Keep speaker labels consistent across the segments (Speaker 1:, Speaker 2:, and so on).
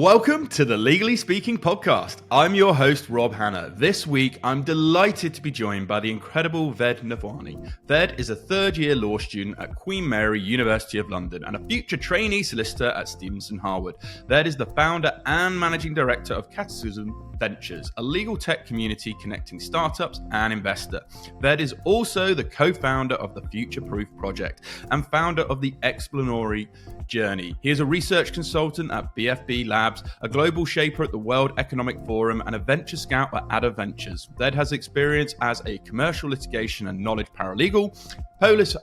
Speaker 1: Welcome to the Legally Speaking podcast. I'm your host, Rob Hanna. This week, I'm delighted to be joined by the incredible Ved Nathwani. Ved is a third-year law student at Queen Mary, University of London, and a future trainee solicitor at Stephenson, Harwood. Ved is the founder and managing director of Cataclysm Ventures, a legal tech community connecting startups and investors. Ved is also the co-founder of the Future Proof Project and founder of the Explanatory Journey. He is a research consultant at BFB Labs, a global shaper at the World Economic Forum, and a venture scout at Ada Ventures. Ved has experience as a commercial litigation and knowledge paralegal, Polish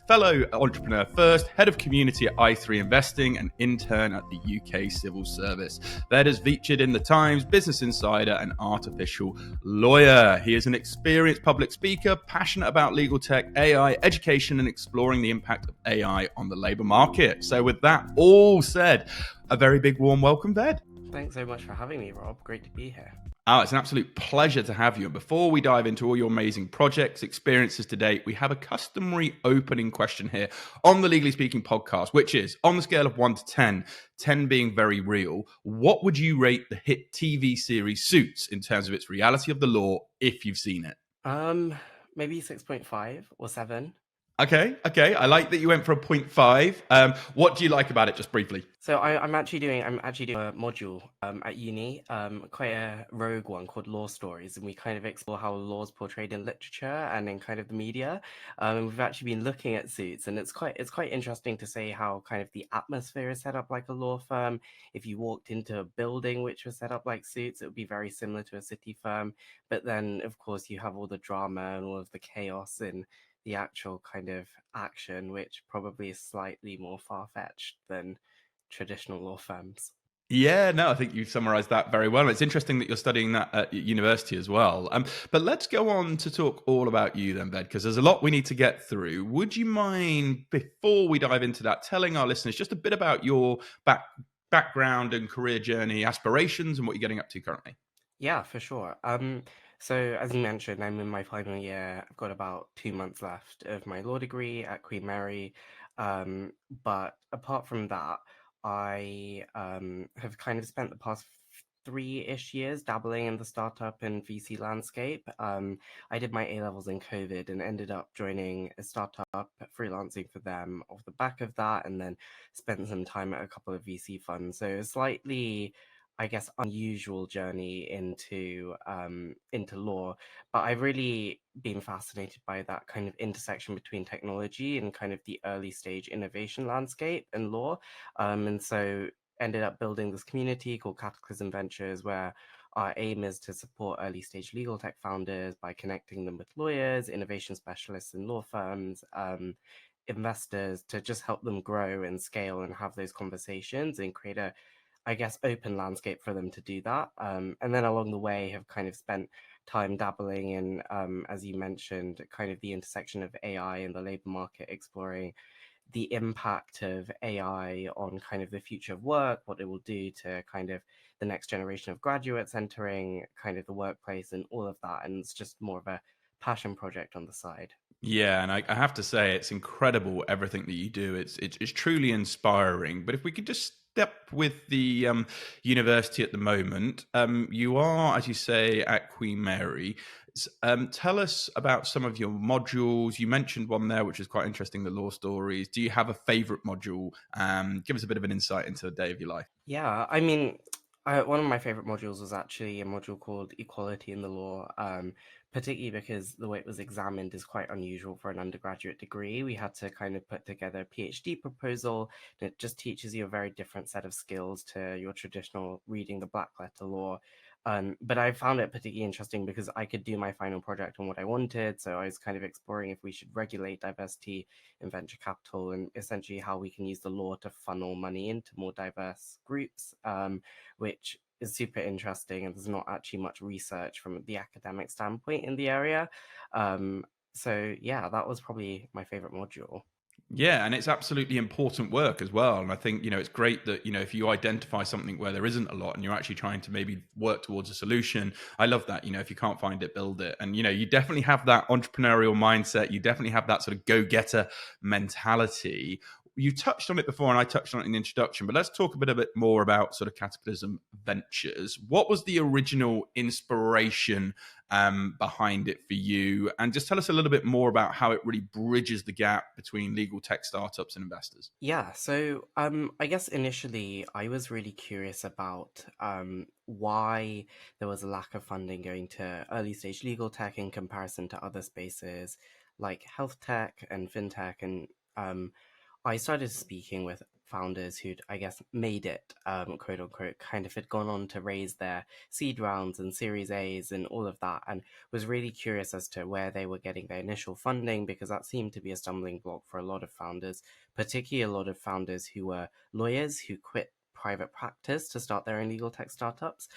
Speaker 1: fellow entrepreneur first, head of community at i3 Investing, and intern at the UK Civil Service. Ved is featured in The Times, Business Insider, and Artificial Lawyer. He is an experienced public speaker, passionate about legal tech, AI, education, and exploring the impact of AI on the labour market. So with that all said, a very big warm welcome, Ved.
Speaker 2: Thanks so much for having me, Rob. Great to be here.
Speaker 1: It's an absolute pleasure to have you. And before we dive into all your amazing projects, experiences to date, we have a customary opening question here on the Legally Speaking podcast, which is, on the scale of 1 to 10, 10 being very real, what would you rate the hit TV series Suits in terms of its reality of the law, if you've seen it?
Speaker 2: Maybe 6.5 or 7.
Speaker 1: Okay. I like that you went for a 0.5. What do you like about it, just briefly?
Speaker 2: So I'm actually doing a module at uni, quite a rogue one called Law Stories, and we kind of explore how law is portrayed in literature and in kind of the media. We've actually been looking at Suits, and it's quite interesting to say how kind of the atmosphere is set up like a law firm. If you walked into a building which was set up like Suits, it would be very similar to a city firm. But then, of course, you have all the drama and all of the chaos in the actual kind of action, which probably is slightly more far-fetched than traditional law firms.
Speaker 1: Yeah, no, I think you've summarized that very well. It's interesting that you're studying that at university as well. But let's go on to talk all about you then, Ved, because there's a lot we need to get through. Would you mind, before we dive into that, telling our listeners just a bit about your background and career journey, aspirations, and what you're getting up to currently?
Speaker 2: Yeah, for sure. So as you mentioned, I'm in my final year. I've got about 2 months left of my law degree at Queen Mary. But apart from that, I have kind of spent the past 3-ish years dabbling in the startup and VC landscape. I did my A-levels in COVID and ended up joining a startup, freelancing for them off the back of that, and then spent some time at a couple of VC funds. So a slightly, I guess, unusual journey into law, but I've really been fascinated by that kind of intersection between technology and kind of the early stage innovation landscape and law. And so ended up building this community called Cataclysm Ventures, where our aim is to support early stage legal tech founders by connecting them with lawyers, innovation specialists and law firms, investors, to just help them grow and scale and have those conversations and create a, I guess, open landscape for them to do that. And then along the way have kind of spent time dabbling in, as you mentioned, kind of the intersection of AI and the labor market, exploring the impact of AI on kind of the future of work, what it will do to kind of the next generation of graduates entering kind of the workplace and all of that. And it's just more of a passion project on the side.
Speaker 1: Yeah, and I have to say, it's incredible everything that you do. It's truly inspiring. But if we could just step with the university at the moment, you are, as you say, at Queen Mary. Tell us about some of your modules. You mentioned one there, which is quite interesting, the law stories. Do you have a favorite module? Give us a bit of an insight into a day of your life.
Speaker 2: Yeah, I mean, one of my favorite modules was actually a module called Equality in the Law, particularly because the way it was examined is quite unusual for an undergraduate degree. We had to kind of put together a PhD proposal, and it just teaches you a very different set of skills to your traditional reading the black letter law. But I found it particularly interesting because I could do my final project on what I wanted. So I was kind of exploring if we should regulate diversity in venture capital and essentially how we can use the law to funnel money into more diverse groups, which is super interesting. And there's not actually much research from the academic standpoint in the area. So yeah, that was probably my favorite module.
Speaker 1: Yeah, and it's absolutely important work as well. And I think, it's great that, if you identify something where there isn't a lot and you're actually trying to maybe work towards a solution, I love that. If you can't find it, build it. And, you definitely have that entrepreneurial mindset. You definitely have that sort of go-getter mentality. you touched on it before, and I touched on it in the introduction, but let's talk a bit more about sort of Cataclysm Ventures. What was the original inspiration behind it for you? And just tell us a little bit more about how it really bridges the gap between legal tech startups and investors.
Speaker 2: Yeah, so I guess initially I was really curious about why there was a lack of funding going to early stage legal tech in comparison to other spaces like health tech and fintech. And um, I started speaking with founders who'd, I guess, made it, quote unquote, kind of had gone on to raise their seed rounds and Series A's and all of that, and was really curious as to where they were getting their initial funding, because that seemed to be a stumbling block for a lot of founders, particularly a lot of founders who were lawyers who quit private practice to start their own legal tech startups.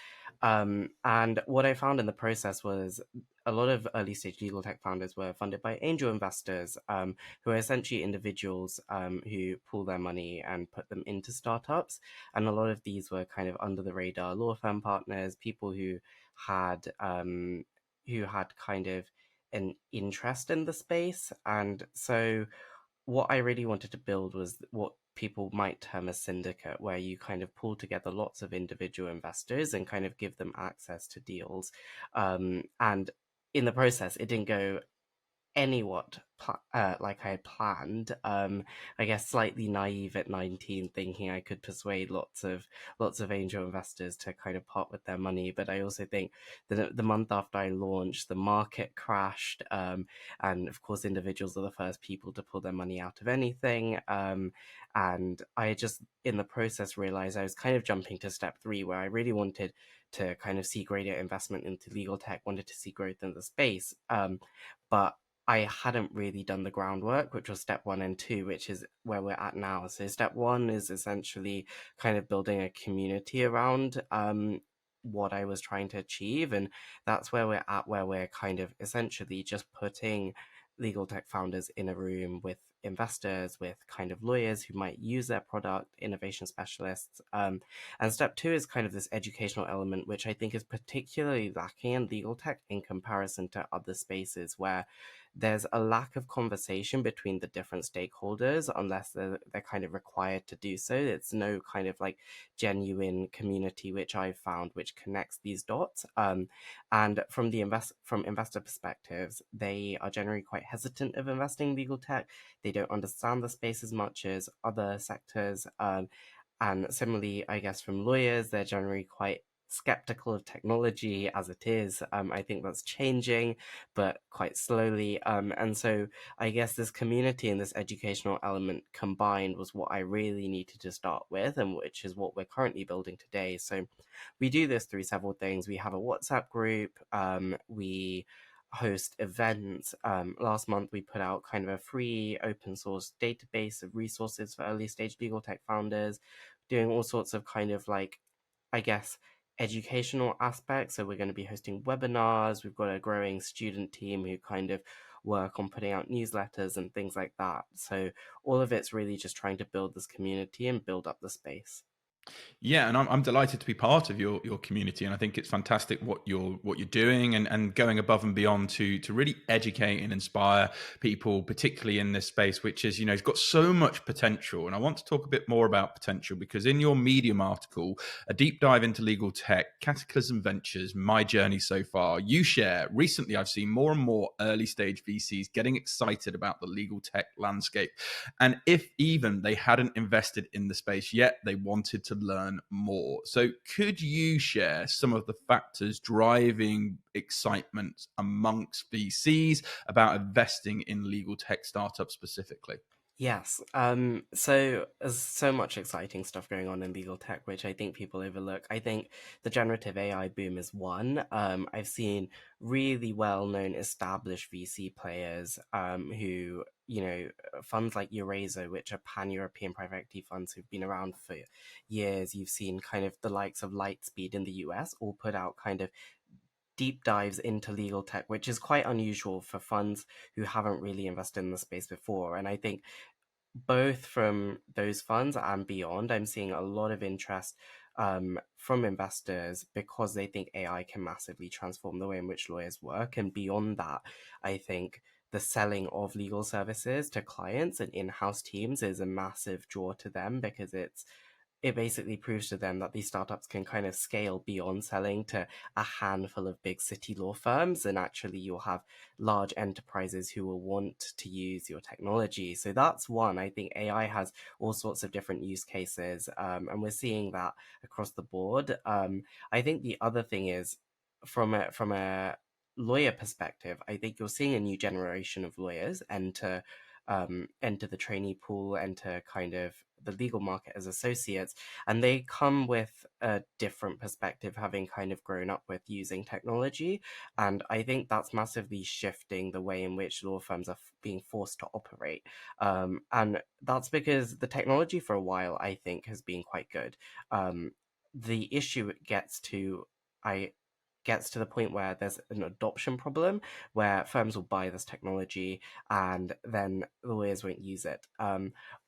Speaker 2: And what I found in the process was a lot of early stage legal tech founders were funded by angel investors, who are essentially individuals who pull their money and put them into startups. And a lot of these were kind of under the radar law firm partners, people who had kind of an interest in the space. And so what I really wanted to build was what people might term a syndicate, where you kind of pull together lots of individual investors and kind of give them access to deals. And in the process, it didn't go like I had planned. I guess slightly naive at 19, thinking I could persuade lots of angel investors to kind of part with their money. But I also think that the month after I launched, the market crashed, and of course, individuals are the first people to pull their money out of anything. And I just, in the process, realized I was kind of jumping to step three, where I really wanted to kind of see greater investment into legal tech, wanted to see growth in the space. But I hadn't really done the groundwork, which was step one and two, which is where we're at now. So step one is essentially kind of building a community around what I was trying to achieve. And that's where we're at, where we're kind of essentially just putting legal tech founders in a room with investors, with kind of lawyers who might use their product, innovation specialists. And step two is kind of this educational element, which I think is particularly lacking in legal tech in comparison to other spaces, where there's a lack of conversation between the different stakeholders unless they're kind of required to do so. It's no kind of like genuine community, which I've found, which connects these dots. And from from investor perspectives, they are generally quite hesitant of investing in legal tech. They don't understand the space as much as other sectors. And similarly, I guess from lawyers, they're generally quite skeptical of technology as it is. I think that's changing, but quite slowly. And so I guess this community and this educational element combined was what I really needed to start with, and which is what we're currently building today. So we do this through several things. We have a WhatsApp group. We host events. Last month, we put out kind of a free open source database of resources for early stage legal tech founders, doing all sorts of kind of like, I guess, educational aspects. So we're going to be hosting webinars. We've got a growing student team who kind of work on putting out newsletters and things like that. So all of it's really just trying to build this community and build up the space.
Speaker 1: Yeah, and I'm delighted to be part of your community, and I think it's fantastic what you're doing, and going above and beyond to really educate and inspire people, particularly in this space, which is, it's got so much potential. And I want to talk a bit more about potential, because in your Medium article, a deep dive into legal tech, Cataclysm Ventures, my journey so far, you share recently I've seen more and more early stage VCs getting excited about the legal tech landscape, and if even they hadn't invested in the space yet, they wanted to learn more. So could you share some of the factors driving excitement amongst VCs about investing in legal tech startups specifically?
Speaker 2: Yes. So there's so much exciting stuff going on in legal tech, which I think people overlook. I think the generative AI boom is one. I've seen really well-known established VC players, who, funds like Eurazo, which are pan-European private equity funds who've been around for years. You've seen kind of the likes of Lightspeed in the US all put out kind of deep dives into legal tech, which is quite unusual for funds who haven't really invested in the space before. And I think both from those funds and beyond, I'm seeing a lot of interest from investors, because they think AI can massively transform the way in which lawyers work. And beyond that, I think the selling of legal services to clients and in-house teams is a massive draw to them, because it basically proves to them that these startups can kind of scale beyond selling to a handful of big city law firms, and actually you'll have large enterprises who will want to use your technology. So that's one. I think AI has all sorts of different use cases, and we're seeing that across the board. I think the other thing is, from a lawyer perspective, I think you're seeing a new generation of lawyers enter the trainee pool, enter kind of the legal market as associates, and they come with a different perspective, having kind of grown up with using technology. And I think that's massively shifting the way in which law firms are being forced to operate. And that's because the technology for a while, I think, has been quite good. The issue I gets to the point where there's an adoption problem, where firms will buy this technology and then lawyers won't use it.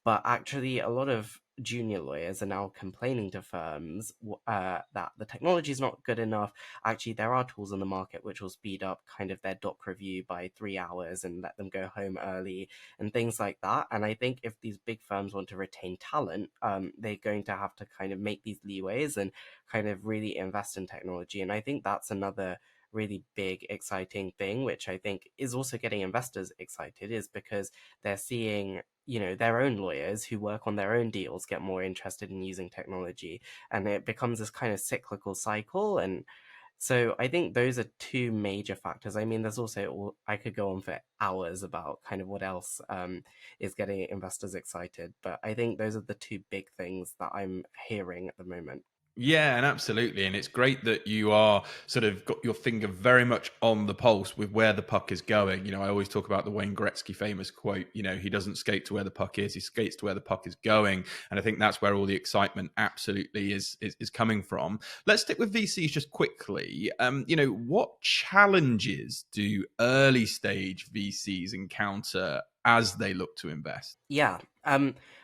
Speaker 2: But actually, a lot of junior lawyers are now complaining to firms that the technology is not good enough. Actually, there are tools on the market which will speed up kind of their doc review by 3 hours and let them go home early and things like that. And I think if these big firms want to retain talent, they're going to have to kind of make these leeways and kind of really invest in technology. And I think that's another really big, exciting thing, which I think is also getting investors excited, is because they're seeing, their own lawyers who work on their own deals get more interested in using technology, and it becomes this kind of cyclical cycle. And so I think those are two major factors. I mean, there's also, I could go on for hours about kind of what else is getting investors excited, but I think those are the two big things that I'm hearing at the moment.
Speaker 1: Yeah, and absolutely. And it's great that you are sort of got your finger very much on the pulse with where the puck is going. I always talk about the Wayne Gretzky famous quote, he doesn't skate to where the puck is, he skates to where the puck is going. And I think that's where all the excitement absolutely is coming from. Let's stick with VCs just quickly. What challenges do early stage VCs encounter as they look to invest?
Speaker 2: Yeah.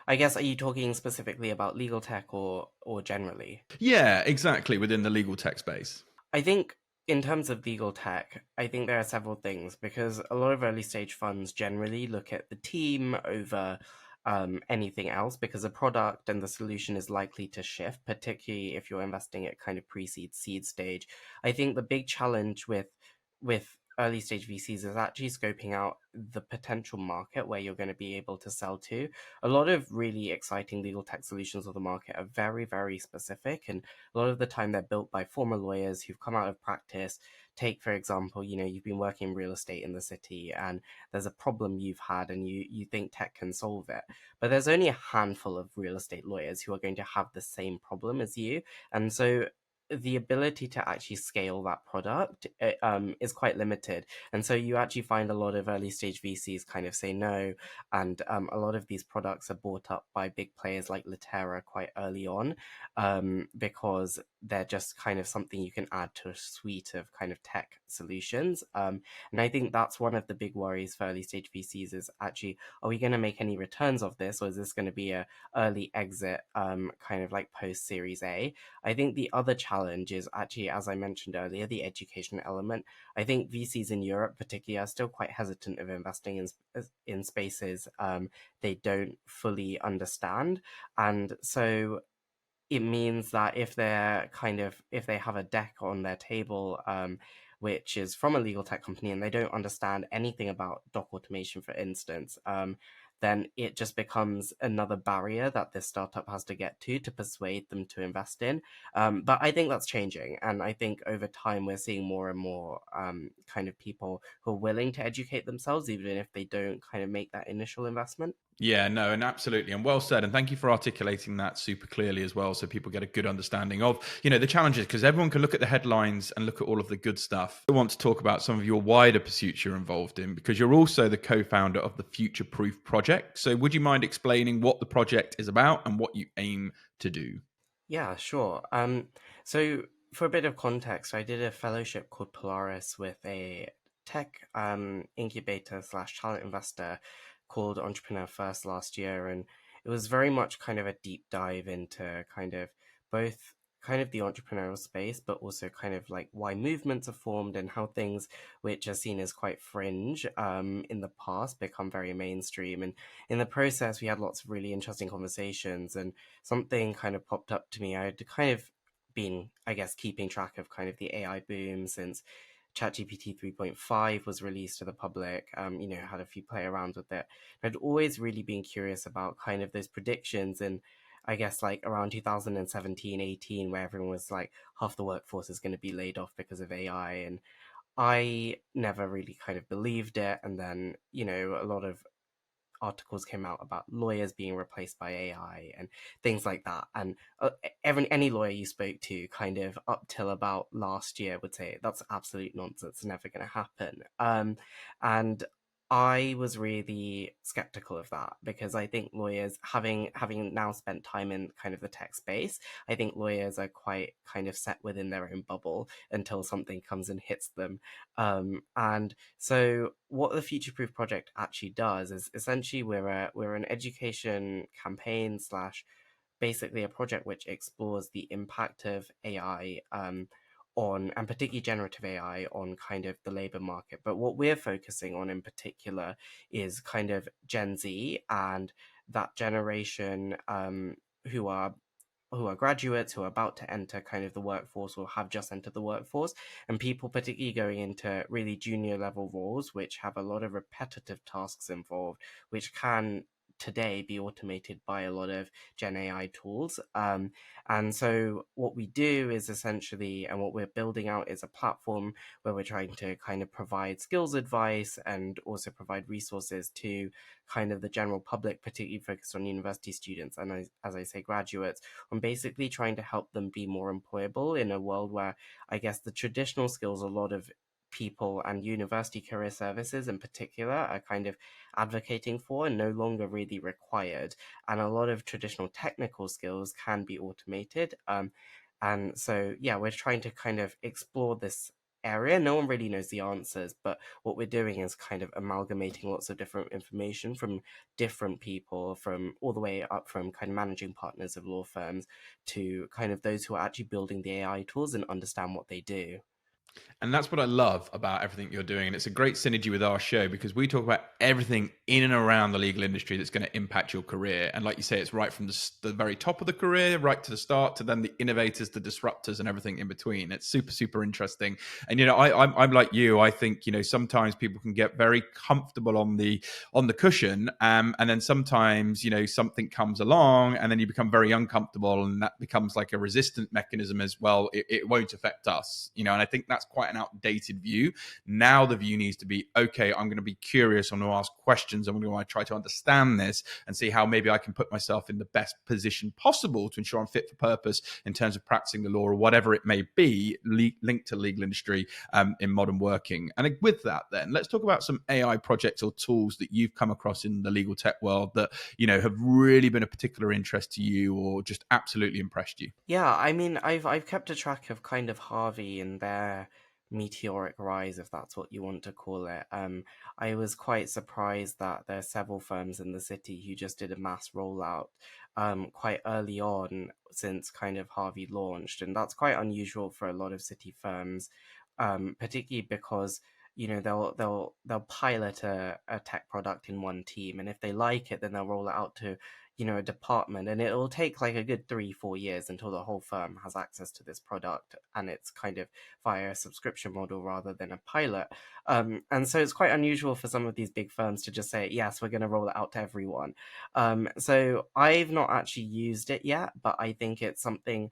Speaker 2: I guess, are you talking specifically about legal tech or generally?
Speaker 1: Yeah, exactly, within the legal tech space.
Speaker 2: I think in terms of legal tech, I think there are several things, because a lot of early stage funds generally look at the team over anything else, because the product and the solution is likely to shift, particularly if you're investing at kind of pre-seed, seed stage. I think the big challenge with early stage VCs is actually scoping out the potential market where you're going to be able to sell to. A lot of really exciting legal tech solutions on the market are very, very specific, and a lot of the time they're built by former lawyers who've come out of practice. Take, for example, you've been working in real estate in the city, and there's a problem you've had, and you think tech can solve it. But there's only a handful of real estate lawyers who are going to have the same problem as you. And so the ability to actually scale that product is quite limited. And so you actually find a lot of early stage VCs kind of say no. And a lot of these products are bought up by big players like Latera quite early on, because they're just kind of something you can add to a suite of kind of tech solutions. And I think that's one of the big worries for early stage VCs, is actually, are we going to make any returns of this, or is this going to be a early exit, kind of like post Series A? I think the other challenge is actually, as I mentioned earlier, the education element. I think VCs in Europe, particularly, are still quite hesitant of investing in spaces they don't fully understand, and so it means that if they have a deck on their table, which is from a legal tech company, and they don't understand anything about doc automation, for instance, then it just becomes another barrier that this startup has to get to persuade them to invest in. But I think that's changing, and I think over time we're seeing more and more kind of people who are willing to educate themselves, even if they don't kind of make that initial investment.
Speaker 1: Yeah, no, and absolutely, and well said. And thank you for articulating that super clearly as well, so people get a good understanding of, the challenges, because everyone can look at the headlines and look at all of the good stuff. I want to talk about some of your wider pursuits you're involved in, because you're also the co-founder of the Future Proof Project. So would you mind explaining what the project is about and what you aim to do?
Speaker 2: Yeah, sure. So for a bit of context, I did a fellowship called Polaris with a tech incubator slash talent investor called Entrepreneur First last year, and it was very much kind of a deep dive into kind of both kind of the entrepreneurial space, but also kind of like why movements are formed and how things which are seen as quite fringe in the past become very mainstream. And in the process, we had lots of really interesting conversations, and something kind of popped up to me. I had kind of been, I guess, keeping track of kind of the AI boom since ChatGPT 3.5 was released to the public. Had a few play around with it. I'd always really been curious about kind of those predictions, and I guess like around 2017, 18, where everyone was like, half the workforce is going to be laid off because of AI. And I never really kind of believed it. And then, a lot of articles came out about lawyers being replaced by AI and things like that. And any lawyer you spoke to, kind of up till about last year, would say that's absolute nonsense, it's never going to happen. And I was really skeptical of that because I think lawyers, having now spent time in kind of the tech space, I think lawyers are quite kind of set within their own bubble until something comes and hits them. And so what the Future Proof project actually does is essentially we're an education campaign slash basically a project which explores the impact of AI on, and particularly generative AI, on kind of the labor market. But what we're focusing on in particular is kind of Gen Z and that generation who are graduates, who are about to enter kind of the workforce or have just entered the workforce, and people particularly going into really junior level roles which have a lot of repetitive tasks involved, which can today be automated by a lot of Gen AI tools. And so what we do is essentially, and what we're building out is a platform where we're trying to kind of provide skills advice and also provide resources to kind of the general public, particularly focused on university students and, as I say, graduates, on basically trying to help them be more employable in a world where I guess the traditional skills a lot of people and university career services in particular are kind of advocating for and no longer really required. And a lot of traditional technical skills can be automated. And so, yeah, we're trying to kind of explore this area. No one really knows the answers, but what we're doing is kind of amalgamating lots of different information from different people, from all the way up from kind of managing partners of law firms to kind of those who are actually building the AI tools and understand what they do.
Speaker 1: And that's what I love about everything you're doing. And it's a great synergy with our show because we talk about everything in and around the legal industry that's going to impact your career. And like you say, it's right from the very top of the career, right to the start, to then the innovators, the disruptors, and everything in between. It's super, super interesting. And, I'm like you. I think, sometimes people can get very comfortable on the cushion. And then sometimes, something comes along and then you become very uncomfortable, and that becomes like a resistant mechanism as well. It won't affect us, and I think that's quite an outdated view. Now the view needs to be, okay, I'm going to be curious, I'm going to ask questions, I'm going to try to understand this and see how maybe I can put myself in the best position possible to ensure I'm fit for purpose in terms of practicing the law or whatever it may be linked to legal industry in modern working. And with that, then let's talk about some AI projects or tools that you've come across in the legal tech world that have really been a particular interest to you or just absolutely impressed you.
Speaker 2: Yeah, I mean, I've kept a track of kind of Harvey and their meteoric rise, if that's what you want to call it. I was quite surprised that there are several firms in the city who just did a mass rollout quite early on since kind of Harvey launched, and that's quite unusual for a lot of city firms, particularly because they'll pilot a tech product in one team, and if they like it, then they'll roll it out to a department, and it'll take like a good 3-4 years until the whole firm has access to this product, and it's kind of via a subscription model rather than a pilot. And so it's quite unusual for some of these big firms to just say, yes, we're going to roll it out to everyone. So I've not actually used it yet, but I think it's something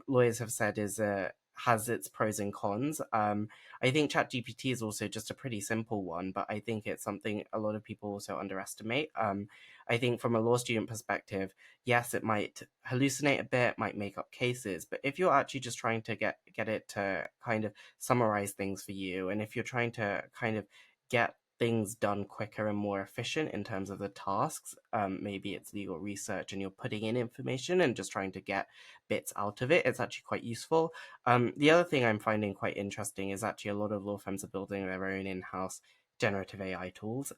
Speaker 2: lawyers have said has its pros and cons. I think ChatGPT is also just a pretty simple one, but I think it's something a lot of people also underestimate. I think from a law student perspective, yes, it might hallucinate a bit, might make up cases, but if you're actually just trying to get it to kind of summarize things for you, and if you're trying to kind of get things done quicker and more efficient in terms of the tasks, maybe it's legal research and you're putting in information and just trying to get bits out of it, it's actually quite useful. The other thing I'm finding quite interesting is actually a lot of law firms are building their own in-house generative AI tools.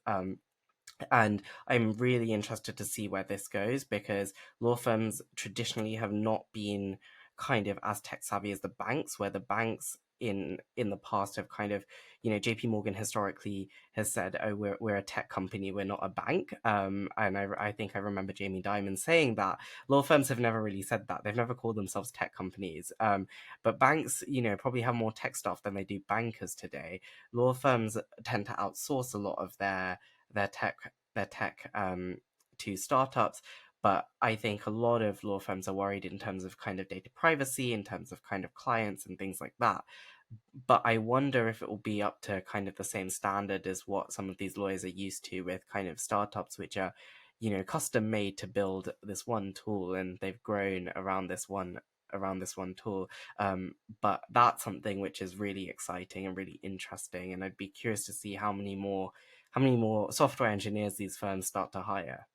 Speaker 2: And I'm really interested to see where this goes because law firms traditionally have not been kind of as tech savvy as the banks, where the banks in the past have kind of, JP Morgan historically has said, oh, we're a tech company, we're not a bank. And I think I remember Jamie Dimon saying that. Law firms have never really said that. They've never called themselves tech companies. But banks, probably have more tech staff than they do bankers today. Law firms tend to outsource a lot of their tech to startups. But I think a lot of law firms are worried in terms of kind of data privacy, in terms of kind of clients and things like that. But I wonder if it will be up to kind of the same standard as what some of these lawyers are used to with kind of startups, which are, custom made to build this one tool, and they've grown around this one tool. But that's something which is really exciting and really interesting, and I'd be curious to see how many more software engineers these firms start to hire.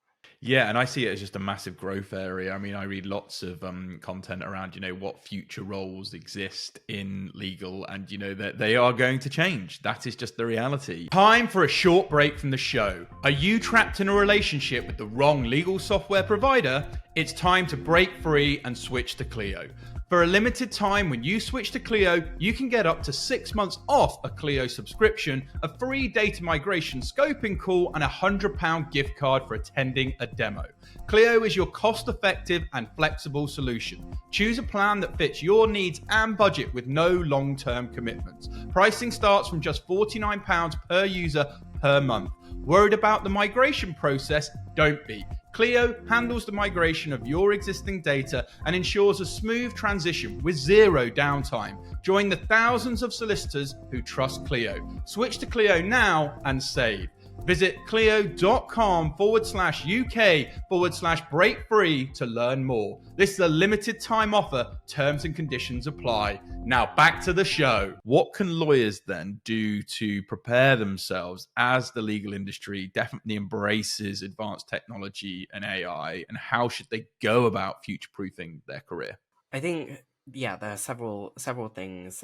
Speaker 1: Yeah, and I see it as just a massive growth area. I mean, I read lots of content around, what future roles exist in legal, and that they are going to change. That is just the reality. Time for a short break from the show. Are you trapped in a relationship with the wrong legal software provider? It's time to break free and switch to Clio. For a limited time, when you switch to Clio, you can get up to 6 months off a Clio subscription, a free data migration scoping call, and a £100 gift card for attending a demo. Clio is your cost-effective and flexible solution. Choose a plan that fits your needs and budget with no long-term commitments. Pricing starts from just £49 per user per month. Worried about the migration process? Don't be. Clio handles the migration of your existing data and ensures a smooth transition with zero downtime. Join the thousands of solicitors who trust Clio. Switch to Clio now and save. Visit clio.com/UK/break free to learn more. This is a limited time offer. Terms and conditions apply. Now back to the show. What can lawyers then do to prepare themselves as the legal industry definitely embraces advanced technology and AI, and how should they go about future-proofing their career?
Speaker 2: I think, yeah, there are several things.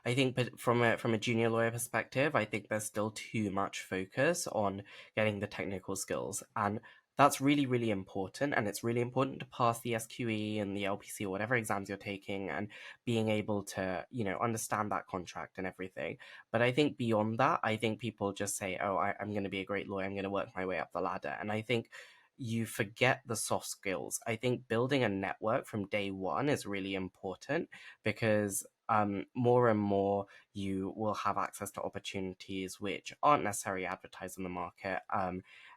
Speaker 2: I think, but from a junior lawyer perspective, I think there's still too much focus on getting the technical skills, and that's really, really important. And it's really important to pass the SQE and the LPC or whatever exams you're taking, and being able to, understand that contract and everything. But I think beyond that, I think people just say, "Oh, I'm going to be a great lawyer. I'm going to work my way up the ladder," and I think you forget the soft skills. I think building a network from day one is really important, because more and more you will have access to opportunities which aren't necessarily advertised on the market.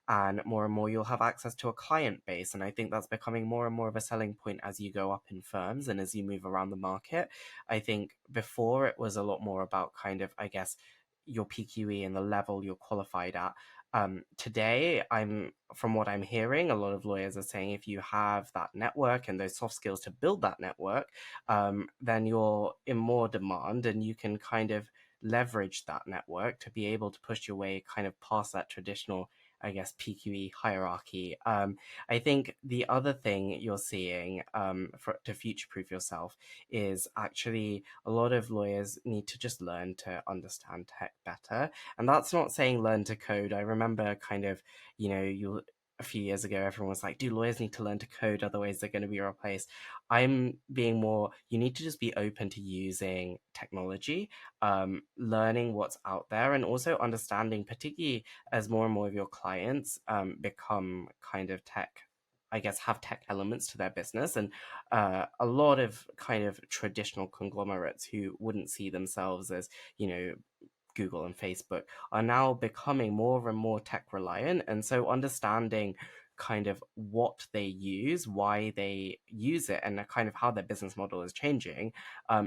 Speaker 2: And more you'll have access to a client base. And I think that's becoming more and more of a selling point as you go up in firms and as you move around the market. I think before it was a lot more about kind of, I guess, your PQE and the level you're qualified at. Today, from what I'm hearing, a lot of lawyers are saying if you have that network and those soft skills to build that network, then you're in more demand, and you can kind of leverage that network to be able to push your way kind of past that traditional, I guess, PQE hierarchy. I think the other thing you're seeing, to future-proof yourself, is actually a lot of lawyers need to just learn to understand tech better. And that's not saying learn to code. I remember kind of, a few years ago, everyone was like, do lawyers need to learn to code? Otherwise, they're going to be replaced. I'm being more, you need to just be open to using technology, learning what's out there, and also understanding, particularly as more and more of your clients become kind of tech, I guess, have tech elements to their business. And a lot of kind of traditional conglomerates who wouldn't see themselves as, Google and Facebook, are now becoming more and more tech reliant. And so understanding kind of what they use, why they use it, and kind of how their business model is changing,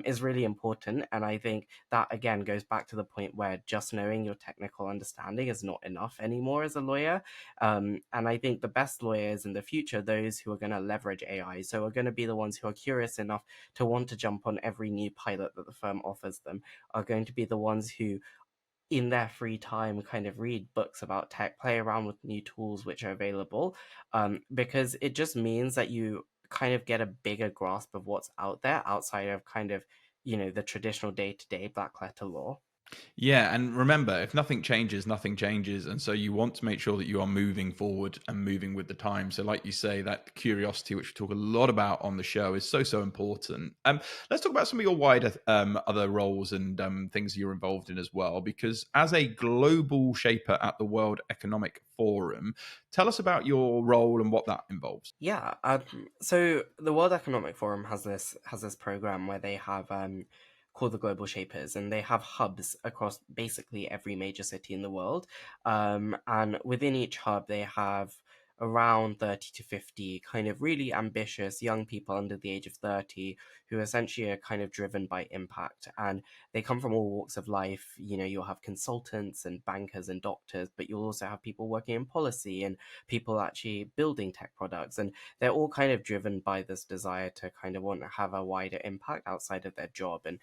Speaker 2: is really important. And I think that, again, goes back to the point where just knowing your technical understanding is not enough anymore as a lawyer. And I think the best lawyers in the future, those who are going to leverage AI, so are going to be the ones who are curious enough to want to jump on every new pilot that the firm offers them, are going to be the ones who, in their free time, kind of read books about tech, play around with new tools which are available, because it just means that you kind of get a bigger grasp of what's out there outside of kind of, the traditional day-to-day black letter law.
Speaker 1: Yeah, and remember, if nothing changes, nothing changes. And so you want to make sure that you are moving forward and moving with the time. So, like you say, that curiosity, which we talk a lot about on the show, is so, so important. Let's talk about some of your wider other roles and things you're involved in as well. Because as a global shaper at the World Economic Forum, tell us about your role and what that involves.
Speaker 2: Yeah, so the World Economic Forum has this program where they have called the Global Shapers, and they have hubs across basically every major city in the world. And within each hub, they have around 30 to 50 kind of really ambitious young people under the age of 30 who essentially are kind of driven by impact, and they come from all walks of life. You'll have consultants and bankers and doctors, but you'll also have people working in policy and people actually building tech products, and they're all kind of driven by this desire to kind of want to have a wider impact outside of their job. And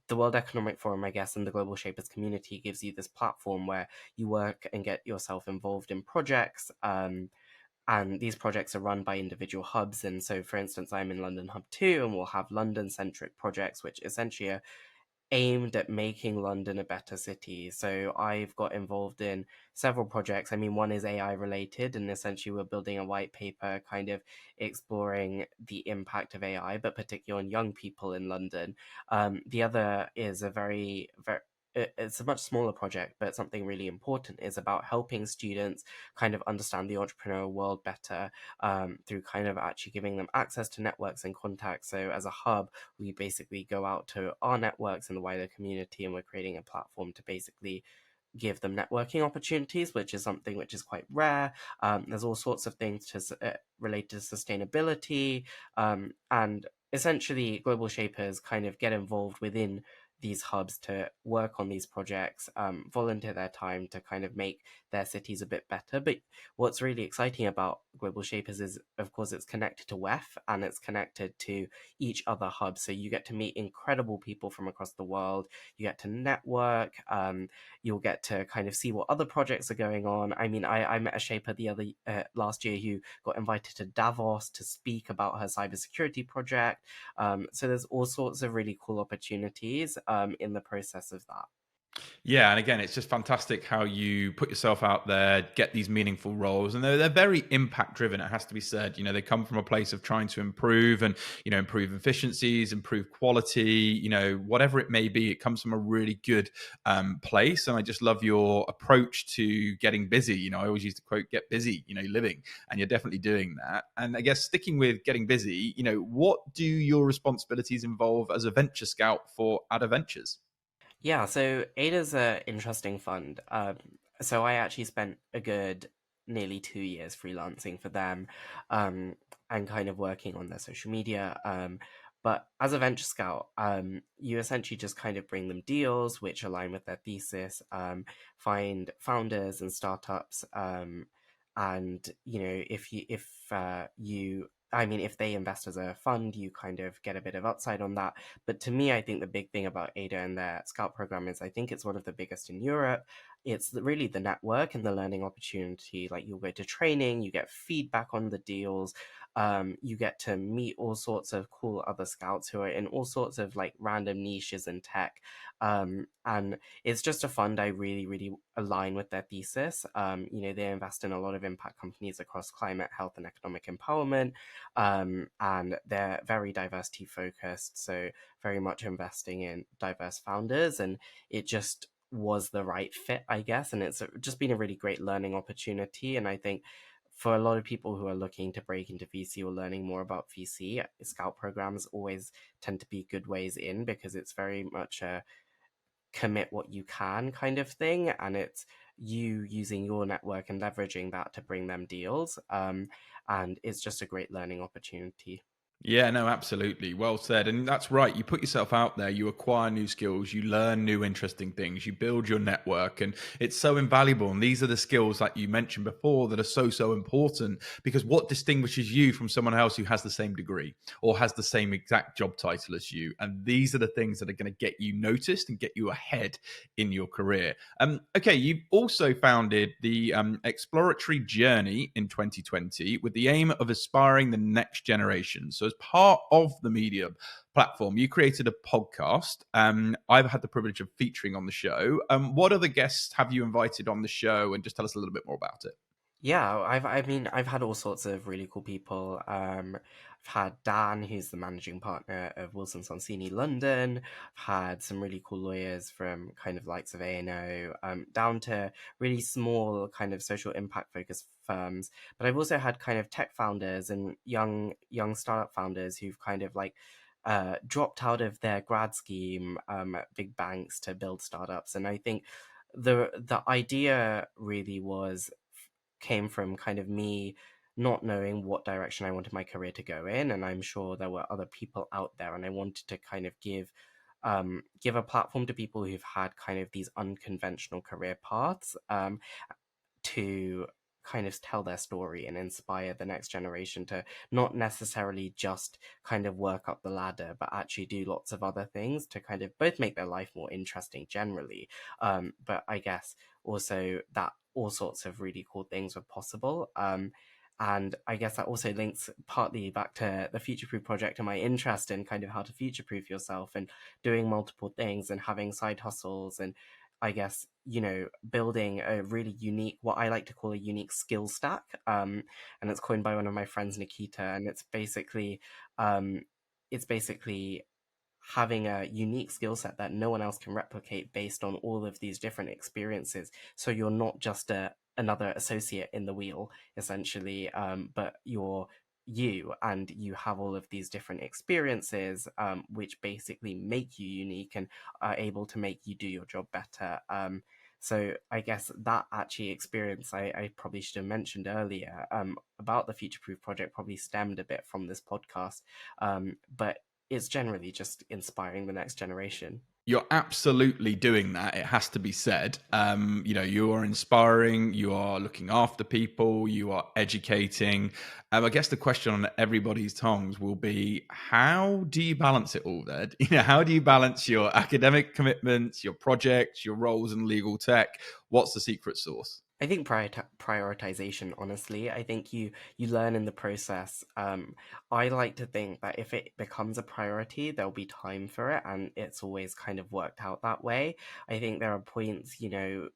Speaker 2: the World Economic Forum, I guess, and the Global Shapers community gives you this platform where you work and get yourself involved in projects. And these projects are run by individual hubs. And so, for instance, I'm in London Hub 2, and we'll have London centric projects, which essentially are aimed at making London a better city. So I've got involved in several projects. I mean, one is AI related, and essentially we're building a white paper kind of exploring the impact of AI, but particularly on young people in London. The other is a very it's a much smaller project, but something really important is about helping students kind of understand the entrepreneurial world better, through kind of actually giving them access to networks and contacts. So as a hub, we basically go out to our networks and the wider community, and we're creating a platform to basically give them networking opportunities, which is something which is quite rare. There's all sorts of things related to sustainability, and essentially global shapers kind of get involved within these hubs to work on these projects, volunteer their time to kind of make their cities a bit better. But what's really exciting about global shapers is, of course, it's connected to WEF and it's connected to each other hub, so you get to meet incredible people from across the world. You get to network. You'll get to kind of see what other projects are going on. I mean, I met a shaper the other last year who got invited to Davos to speak about her cybersecurity project. So there's all sorts of really cool opportunities in the process of that.
Speaker 1: Yeah, and again, it's just fantastic how you put yourself out there, get these meaningful roles, and they're very impact driven. It has to be said. They come from a place of trying to improve and improve efficiencies, improve quality. Whatever it may be, it comes from a really good place. And I just love your approach to getting busy. I always used to quote, "Get busy," living, and you're definitely doing that. And I guess sticking with getting busy, what do your responsibilities involve as a venture scout for Ada Ventures?
Speaker 2: Yeah, so Ada's a interesting fund. So I actually spent a good nearly 2 years freelancing for them, and kind of working on their social media. But as a venture scout, you essentially just kind of bring them deals which align with their thesis, find founders and startups, and if you I mean, if they invest as a fund, you kind of get a bit of upside on that. But to me, I think the big thing about Ada and their Scout program is I think it's one of the biggest in Europe. It's really the network and the learning opportunity. Like, you'll go to training, you get feedback on the deals, you get to meet all sorts of cool other scouts who are in all sorts of like random niches in tech. And it's just a fund I really, really align with their thesis. They invest in a lot of impact companies across climate, health, and economic empowerment, and they're very diversity focused, so very much investing in diverse founders, and it just was the right fit, I guess, and it's just been a really great learning opportunity. And I think for a lot of people who are looking to break into VC or learning more about VC, Scout programs always tend to be good ways in, because it's very much a commit what you can kind of thing, and it's you using your network and leveraging that to bring them deals, and it's just a great learning opportunity.
Speaker 1: Yeah, no, absolutely. Well said. And that's right. You put yourself out there, you acquire new skills, you learn new interesting things, you build your network, and it's so invaluable. And these are the skills, like you mentioned before, that are so, so important, because what distinguishes you from someone else who has the same degree or has the same exact job title as you? And these are the things that are going to get you noticed and get you ahead in your career. Okay, you also founded the Exploratory Journey in 2020 with the aim of aspiring the next generation. So as part of the media platform, you created a podcast. I've had the privilege of featuring on the show. What other guests have you invited on the show? And just tell us a little bit more about it.
Speaker 2: Yeah, I've had all sorts of really cool people. I've had Dan, who's the managing partner of Wilson Sonsini London. I've had some really cool lawyers from kind of likes of A&O, down to really small kind of social impact focused firms. But I've also had kind of tech founders and young startup founders who've kind of like dropped out of their grad scheme at big banks to build startups. And I think the idea really came from kind of me not knowing what direction I wanted my career to go in, and I'm sure there were other people out there, and I wanted to kind of give a platform to people who've had kind of these unconventional career paths, to kind of tell their story and inspire the next generation to not necessarily just kind of work up the ladder, but actually do lots of other things to kind of both make their life more interesting generally, but I guess also that all sorts of really cool things were possible. And I guess that also links partly back to the Future Proof project and my interest in kind of how to future proof yourself and doing multiple things and having side hustles, and I guess, building a really unique, what I like to call a unique skill stack. And it's coined by one of my friends, Nikita, and um, it's basically having a unique skill set that no one else can replicate based on all of these different experiences. So you're not just another associate in the wheel, essentially, but you're you, and you have all of these different experiences, which basically make you unique and are able to make you do your job better. So I guess that actually experience I probably should have mentioned earlier, about the Future Proof project, probably stemmed a bit from this podcast, but it's generally just inspiring the next generation.
Speaker 1: You're absolutely doing that. It has to be said. You are inspiring. You are looking after people. You are educating. I guess the question on everybody's tongues will be: how do you balance it all, Ed? How do you balance your academic commitments, your projects, your roles in legal tech? What's the secret sauce?
Speaker 2: I think prioritization, honestly. I think you learn in the process. I like to think that if it becomes a priority, there'll be time for it, and it's always kind of worked out that way. I think there are points,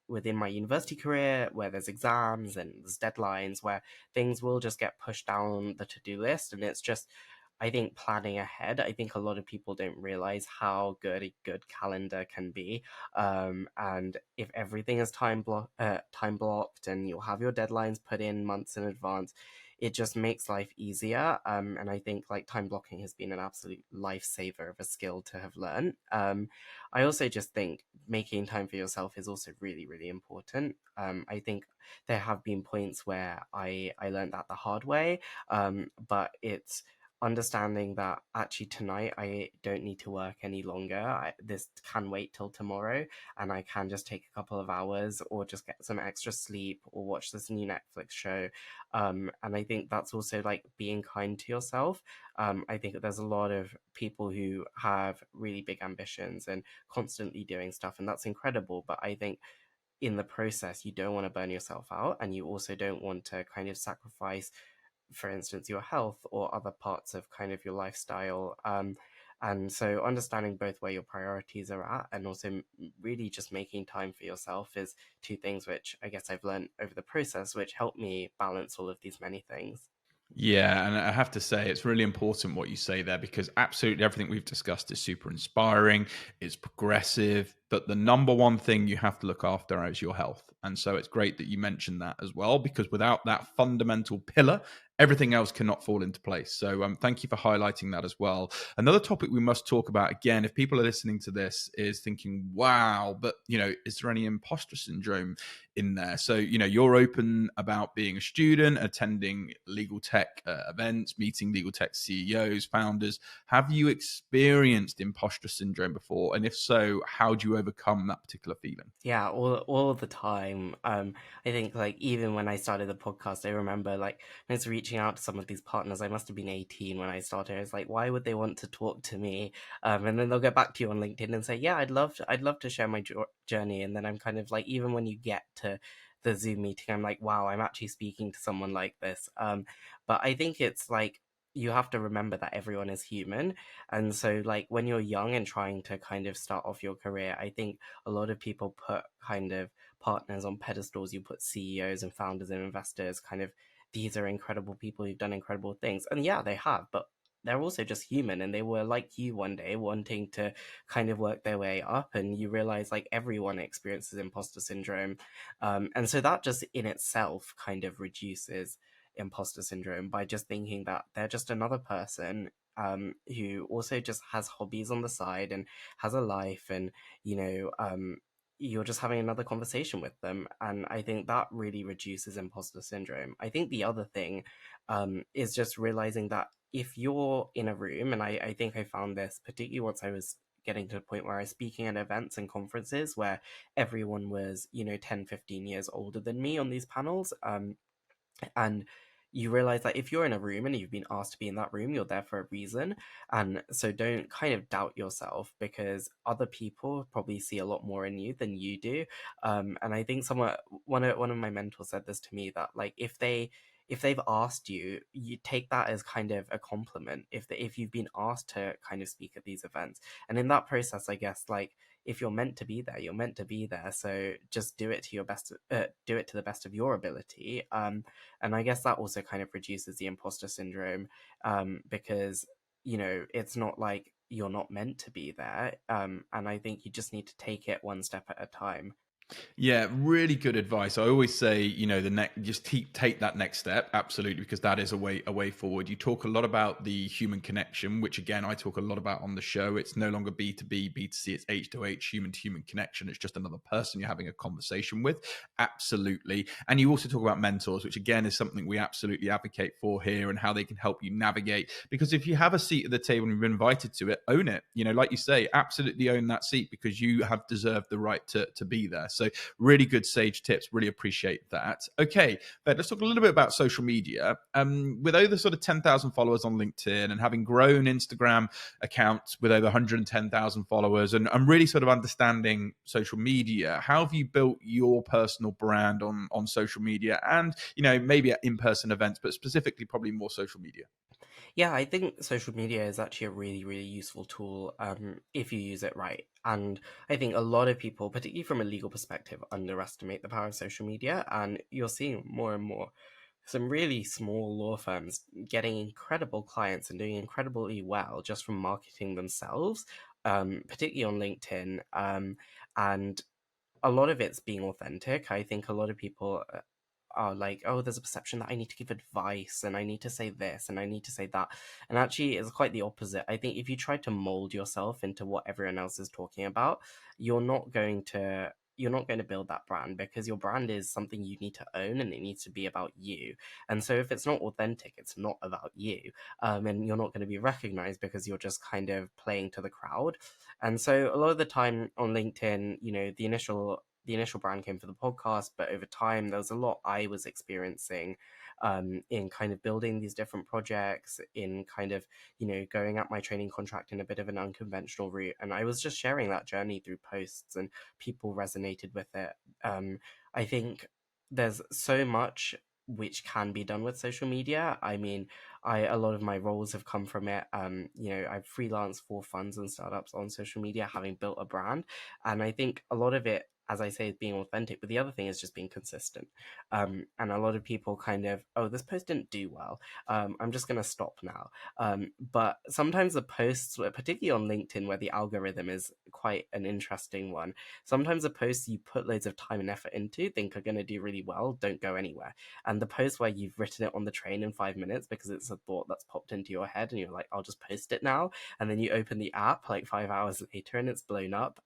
Speaker 2: within my university career where there's exams and there's deadlines where things will just get pushed down the to-do list, and it's just, I think, planning ahead. I think a lot of people don't realize how good a good calendar can be, and if everything is time blocked, and you'll have your deadlines put in months in advance, it just makes life easier. And I think like time blocking has been an absolute lifesaver of a skill to have learned. I also just think making time for yourself is also really, really important. I think there have been points where I learned that the hard way, but it's understanding that actually tonight I don't need to work any longer. This can wait till tomorrow, and I can just take a couple of hours or just get some extra sleep or watch this new Netflix show. And I think that's also like being kind to yourself. I think that there's a lot of people who have really big ambitions and constantly doing stuff, and that's incredible. But I think in the process, you don't want to burn yourself out, and you also don't want to kind of sacrifice, for instance, your health or other parts of kind of your lifestyle. And so understanding both where your priorities are at and also really just making time for yourself is two things which I guess I've learned over the process, which help me balance all of these many things.
Speaker 1: Yeah, and I have to say it's really important what you say there, because absolutely everything we've discussed is super inspiring, it's progressive, but the number one thing you have to look after is your health. And so it's great that you mentioned that as well, because without that fundamental pillar, everything else cannot fall into place. So thank you for highlighting that as well. Another topic we must talk about, again, if people are listening to this, is thinking, wow, but is there any imposter syndrome in there? So you're open about being a student, attending legal tech events, meeting legal tech CEOs, founders. Have you experienced imposter syndrome before, and if so, how do you overcome that particular feeling?
Speaker 2: Yeah, all of the time. I think like even when I started the podcast, I remember like when I was reaching out to some of these partners, I must have been 18 when I started. It's like, why would they want to talk to me? And then they'll get back to you on LinkedIn and say, yeah, I'd love to share my journey. And then I'm kind of like, even when you get to the Zoom meeting, I'm like, wow, I'm actually speaking to someone like this. But I think it's like you have to remember that everyone is human. And so like when you're young and trying to kind of start off your career, I think a lot of people put kind of partners on pedestals. You put CEOs and founders and investors, kind of, these are incredible people who've done incredible things. And yeah, they have, but they're also just human, and they were like you one day, wanting to kind of work their way up. And you realize like everyone experiences imposter syndrome. And so that just in itself kind of reduces imposter syndrome, by just thinking that they're just another person, who also just has hobbies on the side and has a life. And you know you're just having another conversation with them. And I think that really reduces imposter syndrome. I think the other thing, is just realizing that if you're in a room, and I think I found this particularly once I was getting to the point where I was speaking at events and conferences where everyone was 10, 15 years older than me on these panels. And you realize that if you're in a room and you've been asked to be in that room, you're there for a reason. And so don't kind of doubt yourself, because other people probably see a lot more in you than you do. And I think one of my mentors said this to me, that like if they've asked you, you take that as kind of a compliment, if you've been asked to kind of speak at these events. And in that process, I guess, like, if you're meant to be there, you're meant to be there. So just do it to your best, do it to the best of your ability. And I guess that also kind of reduces the imposter syndrome, because it's not like you're not meant to be there. And I think you just need to take it one step at a time.
Speaker 1: Yeah, really good advice. I always say, the next, just take that next step, absolutely, because that is a way forward. You talk a lot about the human connection, which again I talk a lot about on the show. It's no longer B2B, B2C, it's H2H, human to human connection. It's just another person you're having a conversation with. Absolutely. And you also talk about mentors, which again is something we absolutely advocate for here, and how they can help you navigate. Because if you have a seat at the table and you've been invited to it, own it. Like you say, absolutely own that seat, because you have deserved the right to be there. So really good sage tips. Really appreciate that. Okay, Ved, let's talk a little bit about social media. With over sort of 10,000 followers on LinkedIn, and having grown Instagram accounts with over 110,000 followers, and I'm really sort of understanding social media, how have you built your personal brand on social media, and maybe at in-person events, but specifically probably more social media?
Speaker 2: Yeah, I think social media is actually a really, really useful tool, if you use it right. And I think a lot of people, particularly from a legal perspective, underestimate the power of social media. And you're seeing more and more some really small law firms getting incredible clients and doing incredibly well just from marketing themselves, particularly on LinkedIn. And a lot of it's being authentic. I think a lot of people are like, oh, there's a perception that I need to give advice and I need to say this and I need to say that. And actually, it's quite the opposite. I think if you try to mold yourself into what everyone else is talking about, you're not going to. You're not going to build that brand, because your brand is something you need to own and it needs to be about you. And so, if it's not authentic, it's not about you. And you're not going to be recognized because you're just kind of playing to the crowd. And so, a lot of the time on LinkedIn, the initial brand came for the podcast, but over time there was a lot I was experiencing, in kind of building these different projects, in kind of going at my training contract in a bit of an unconventional route, and I was just sharing that journey through posts, and people resonated with it. I think there's so much which can be done with social media. I mean, a lot of my roles have come from it. I've freelanced for funds and startups on social media, having built a brand, and I think a lot of it, as I say, is being authentic, but the other thing is just being consistent. And a lot of people kind of, oh, this post didn't do well. I'm just going to stop now. But sometimes the posts, particularly on LinkedIn, where the algorithm is quite an interesting one, sometimes the posts you put loads of time and effort into, think are going to do really well, don't go anywhere. And the post where you've written it on the train in 5 minutes because it's a thought that's popped into your head and you're like, I'll just post it now. And then you open the app like 5 hours later and it's blown up.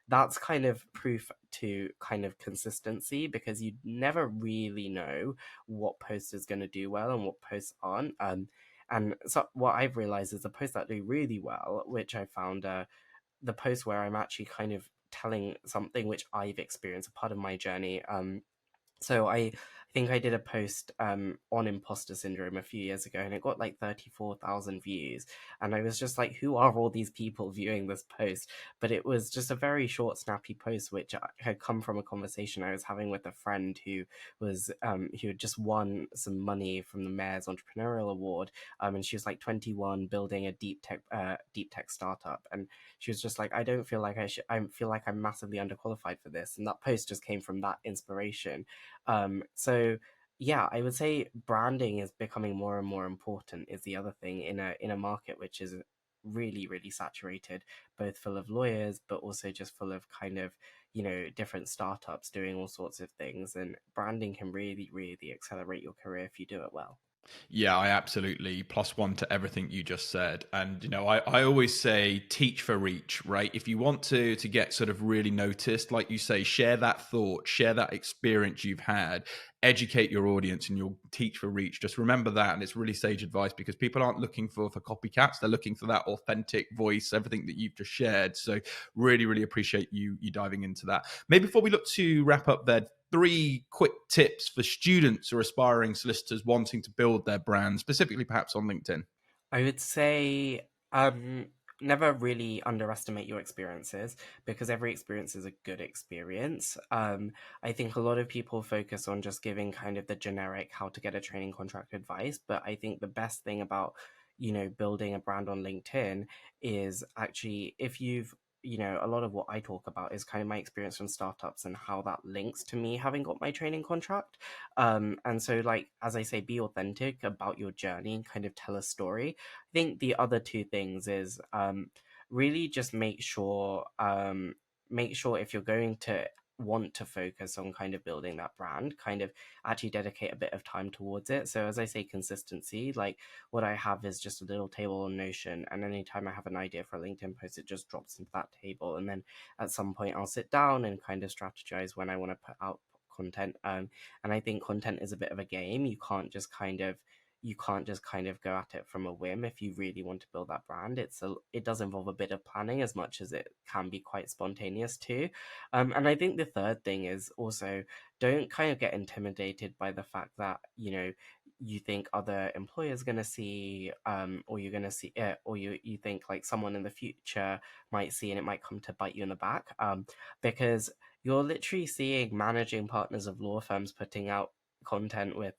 Speaker 2: That's kind of proof to kind of consistency, because you never really know what post is going to do well and what posts aren't. And so what I've realized is the posts that do really well, which I found the posts where I'm actually kind of telling something which I've experienced, a part of my journey. So I think I did a post on imposter syndrome a few years ago, and it got like 34,000 views. And I was just like, who are all these people viewing this post? But it was just a very short, snappy post, which had come from a conversation I was having with a friend who had just won some money from the Mayor's Entrepreneurial Award. And she was like 21, building a deep tech startup, and she was just like, I don't feel like I should. I feel like I'm massively underqualified for this, and that post just came from that inspiration. So yeah, I would say branding is becoming more and more important. Is the other thing in a market which is really saturated, both full of lawyers, but also just full of kind of different startups doing all sorts of things. And branding can really accelerate your career if you do it well.
Speaker 1: Yeah, I absolutely +1 to everything you just said. And I always say teach for reach, right? If you want to get sort of really noticed, like you say, share that thought, share that experience you've had, educate your audience, and you'll teach for reach. Just remember that, and it's really sage advice, because people aren't looking for copycats. They're looking for that authentic voice, everything that you've just shared. So really appreciate you diving into that. Maybe before we look to wrap up there, 3 quick tips for students or aspiring solicitors wanting to build their brand, specifically perhaps on LinkedIn.
Speaker 2: I would say never really underestimate your experiences, because every experience is a good experience. I think a lot of people focus on just giving kind of the generic how to get a training contract advice, but I think the best thing about building a brand on LinkedIn is actually, if you've a lot of what I talk about is kind of my experience from startups and how that links to me having got my training contract. And so, like, as I say, be authentic about your journey and kind of tell a story. I think the other two things is really just make sure if you're going to want to focus on kind of building that brand, kind of actually dedicate a bit of time towards it. So as I say, consistency, like what I have is just a little table on Notion, and anytime I have an idea for a LinkedIn post, it just drops into that table. And then at some point I'll sit down and kind of strategize when I want to put out content. And I think content is a bit of a game. You can't just kind of go at it from a whim if you really want to build that brand. It does involve a bit of planning as much as it can be quite spontaneous too. And I think the third thing is also, don't kind of get intimidated by the fact that you think other employers going to see, or you're going to see it, or you think like someone in the future might see, and it might come to bite you in the back, because you're literally seeing managing partners of law firms putting out content with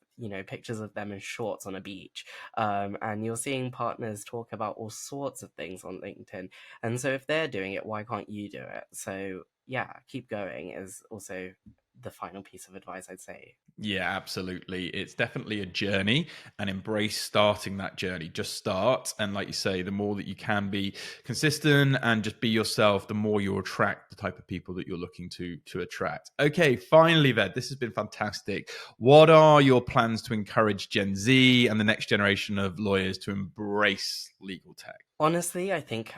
Speaker 2: pictures of them in shorts on a beach, and you're seeing partners talk about all sorts of things on LinkedIn. And so if they're doing it, why can't you do it? So yeah, keep going is also the final piece of advice I'd say.
Speaker 1: Yeah, absolutely. It's definitely a journey, and embrace starting that journey. Just start. And like you say, the more that you can be consistent and just be yourself, the more you'll attract the type of people that you're looking to attract. Okay, finally, Ved, this has been fantastic. What are your plans to encourage Gen Z and the next generation of lawyers to embrace legal tech?
Speaker 2: Honestly, I think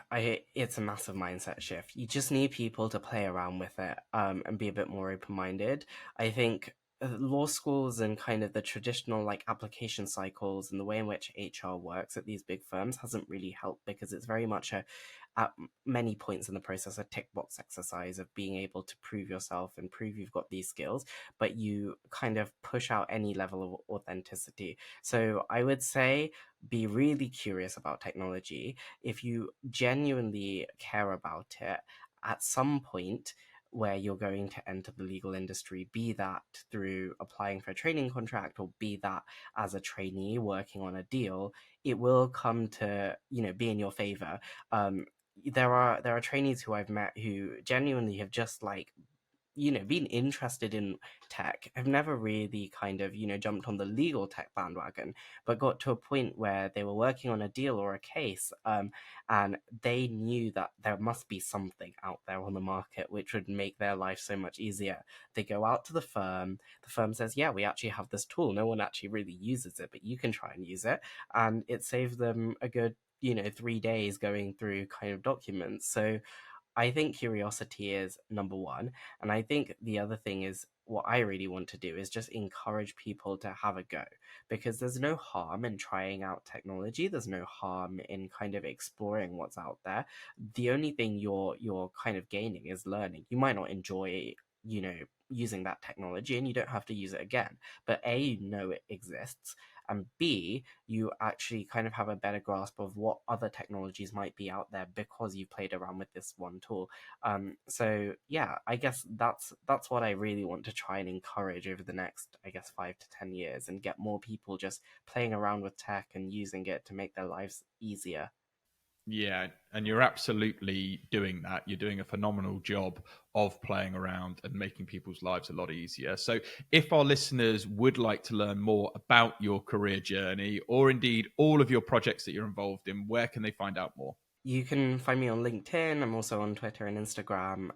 Speaker 2: it's a massive mindset shift. You just need people to play around with it, and be a bit more open-minded. I think law schools and kind of the traditional like application cycles and the way in which HR works at these big firms hasn't really helped, because it's very much at many points in the process, a tick box exercise of being able to prove yourself and prove you've got these skills, but you kind of push out any level of authenticity. So I would say be really curious about technology. If you genuinely care about it, at some point where you're going to enter the legal industry, be that through applying for a training contract or be that as a trainee working on a deal, it will come to be in your favor. There are trainees who I've met who genuinely have just like been interested in tech, have never really kind of jumped on the legal tech bandwagon, but got to a point where they were working on a deal or a case, and they knew that there must be something out there on the market which would make their life so much easier. They go out to the firm says, yeah, we actually have this tool, no one actually really uses it, but you can try and use it, and it saved them a good 3 days going through kind of documents. So I think curiosity is number one. And I think the other thing is, what I really want to do is just encourage people to have a go, because there's no harm in trying out technology. There's no harm in kind of exploring what's out there. The only thing you're kind of gaining is learning. You might not enjoy, you know, using that technology and you don't have to use it again. But A, you know it exists, and B, you actually kind of have a better grasp of what other technologies might be out there because you've played around with this one tool. So yeah, I guess that's what I really want to try and encourage over the next, I guess, 5 to 10 years, and get more people just playing around with tech and using it to make their lives easier.
Speaker 1: Yeah, and you're absolutely doing that. You're doing a phenomenal job of playing around and making people's lives a lot easier. So if our listeners would like to learn more about your career journey, or indeed all of your projects that you're involved in, where can they find out more?
Speaker 2: You can find me on LinkedIn. I'm also on Twitter and Instagram.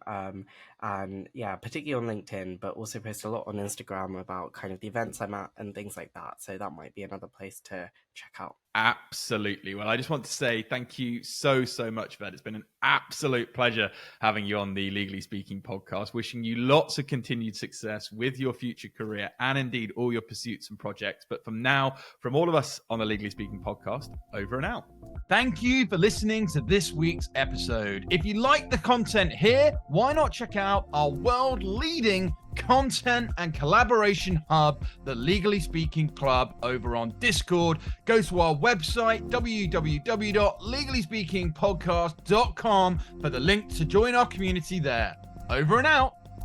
Speaker 2: And yeah, particularly on LinkedIn, but also post a lot on Instagram about kind of the events I'm at and things like that. So that might be another place to check out.
Speaker 1: Absolutely. Well, I just want to say thank you so much, Ved. It's been an absolute pleasure having you on the Legally Speaking podcast. Wishing you lots of continued success with your future career and indeed all your pursuits and projects. But from now, from all of us on the Legally Speaking podcast, over and out. Thank you for listening to this week's episode. If you like the content here, why not check out our world-leading content and collaboration hub, the Legally Speaking Club, over on Discord. Go to our website, www.legallyspeakingpodcast.com, for the link to join our community there. Over and out.